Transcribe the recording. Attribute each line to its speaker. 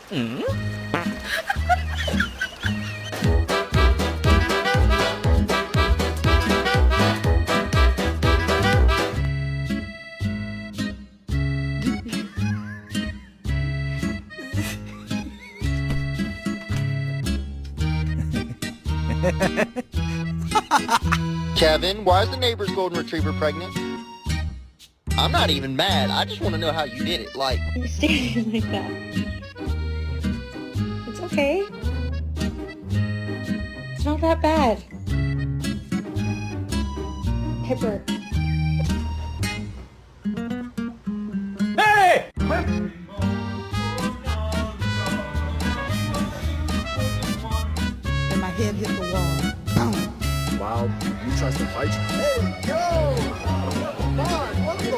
Speaker 1: Hmm?
Speaker 2: Kevin, why is the neighbor's golden retriever pregnant? I'm not even mad. I just want to know how you did it. Like,
Speaker 3: You're staring like that. It's okay. It's not that bad. Pepper.
Speaker 1: Hey!
Speaker 4: And my head hit the wall. Boom.
Speaker 5: Wow, you trust to fight you? Hey!